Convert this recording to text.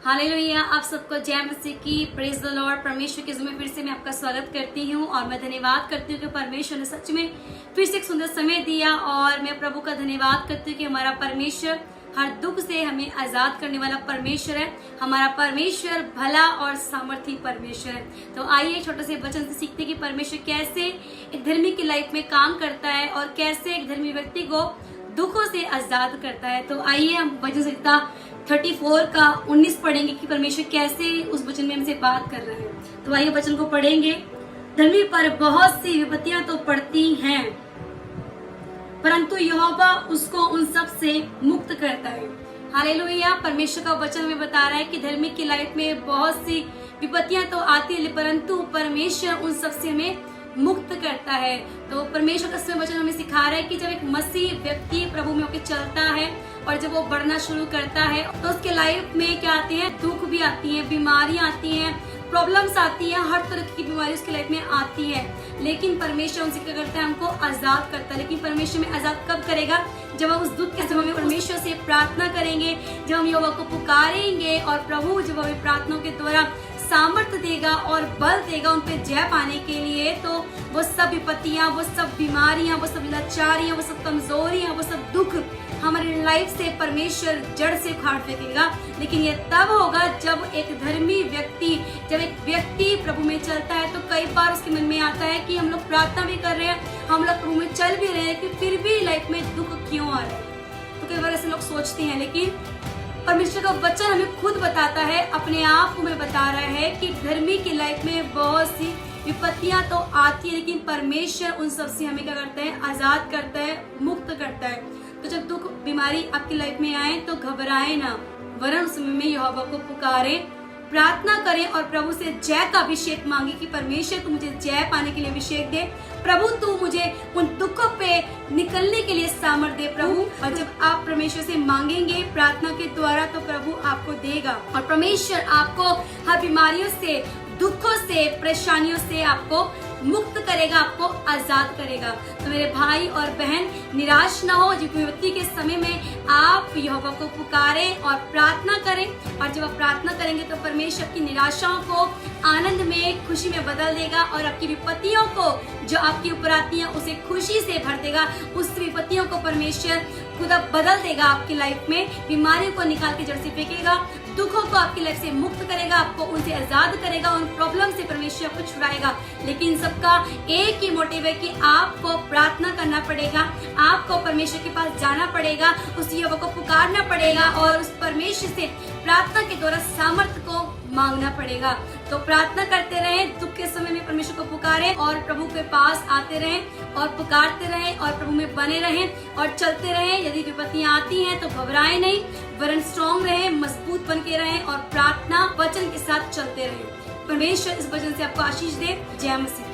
Hallelujah. आप सबको जय मसीह की, प्रेज द लॉर्ड। परमेश्वर के में फिर से मैं आपका स्वागत करती हूँ और मैं धन्यवाद करती हूँ कि परमेश्वर ने सच में फिर से एक सुंदर समय दिया। और मैं प्रभु का धन्यवाद करती हूँ कि हमारा परमेश्वर हर दुख से हमें आजाद करने वाला परमेश्वर है। हमारा परमेश्वर भला और सामर्थी परमेश्वर है। तो आइए छोटे से वचन से सीखते कि परमेश्वर कैसे एक धर्मी की लाइफ में काम करता है और कैसे एक धर्मी व्यक्ति को दुखों से आजाद करता है। तो आइए हम वचन संहिता 34 का 19 पढ़ेंगे कि परमेश्वर कैसे उस वचन में हमसे बात कर रहे हैं। तो आइए वचन को पढ़ेंगे। धर्मी पर बहुत सी विपत्तियां तो पड़ती हैं, परंतु यहोवा उसको उन सब से मुक्त करता है। हालेलुया। परमेश्वर का वचन में बता रहा है कि धर्मी की लाइफ में बहुत सी विपत्तियां तो आती है, परंतु परमेश्वर उन सब से हमें मुक्त करता है। तो परमेश्वर का इसमें वचन हमें सिखा रहा है कि जब एक मसीह व्यक्ति प्रभु में होकर चलता है और जब वो बढ़ना शुरू करता है तो उसके लाइफ में क्या आती है, दुख भी आती है, बीमारियां आती हैं, प्रॉब्लम्स आती है, हर तरह की बीमारी उसकी लाइफ में आती है। लेकिन परमेश्वर उनसे क्या करता है, हमको आजाद करता है। लेकिन परमेश्वर में आजाद कब करेगा? जब हम उस दुख के समय में परमेश्वर से प्रार्थना करेंगे, जब हम यहोवा को पुकारेंगे और प्रभु जब हमें प्रार्थनाओं के द्वारा सामर्थ्य देगा और बल देगा उन पे जय पाने के लिए, तो वो सब विपत्तियां, वो सब बीमारियां, वो सब लाचारियां, वो सब कमजोरियां, वो सब दुख हमारी लाइफ से परमेश्वर जड़ से उखाड़ फेंकेगा। लेकिन ये तब होगा जब एक धर्मी व्यक्ति, जब एक व्यक्ति प्रभु में चलता है। तो कई बार उसके मन में आता है कि हम लोग प्रार्थना भी कर रहे हैं, हम लोग प्रभु में चल भी रहे हैं, कि फिर भी लाइफ में दुख क्यों आ रहे हैं। तो कई बार ऐसे लोग सोचते हैं, लेकिन परमेश्वर का वचन हमें खुद बताता है, अपने आप को में बता रहा है कि धर्मी की लाइफ में बहुत सी विपत्तियां तो आती है, लेकिन परमेश्वर उन सब से हमें क्या करता है, आजाद करता है, मुक्त करता है। तो जब दुख बीमारी आपकी लाइफ में आए तो घबराए ना, वरन उस समय में यहोवा को पुकारे, प्रार्थना करें और प्रभु से जय का अभिषेक मांगे कि परमेश्वर तू मुझे जय पाने के लिए अभिषेक दे, प्रभु तू मुझे उन दुखों पे निकलने के लिए सामर्थ्य दे प्रभु। और जब आप परमेश्वर से मांगेंगे प्रार्थना के द्वारा तो प्रभु आपको देगा और परमेश्वर आपको हर बीमारियों से, दुखों से, परेशानियों से आपको मुक्त करेगा, आपको आजाद करेगा। तो मेरे भाई और बहन, निराश ना हो। जब विपत्ति के समय में आप यहोवा को पुकारें और प्रार्थना करें, और जब आप प्रार्थना करेंगे तो परमेश्वर की निराशाओं को आनंद में, खुशी में बदल देगा और आपकी विपत्तियों को जो आपके ऊपर आती हैं उसे खुशी से भर देगा। उस विपत्तियों को परमेश्वर खुद बदल देगा आपकी लाइफ में, बीमारियों को निकाल के जड़ से फेंकेगा, दुखों को आपकी लाइफ से मुक्त करेगा, आपको उनसे आजाद करेगा, उन प्रॉब्लम से परमेश्वर आपको छुड़ाएगा। लेकिन सबका एक ही मोटिव है कि आपको प्रार्थना करना पड़ेगा, आपको परमेश्वर के पास जाना पड़ेगा, उस यहोवा को पुकारना पड़ेगा और उस परमेश्वर से प्रार्थना के द्वारा सामर्थ्य को मांगना पड़ेगा। तो प्रार्थना करते रहें, दुख के समय में परमेश्वर को पुकारें और प्रभु के पास आते रहें और पुकारते रहें और प्रभु में बने रहें और चलते रहें। यदि विपत्तियां आती हैं तो घबराएं नहीं, वरन स्ट्रॉन्ग रहें, मजबूत बन के रहें और प्रार्थना वचन के साथ चलते रहें। परमेश्वर इस वचन से आपको आशीष दे। जय मसीह।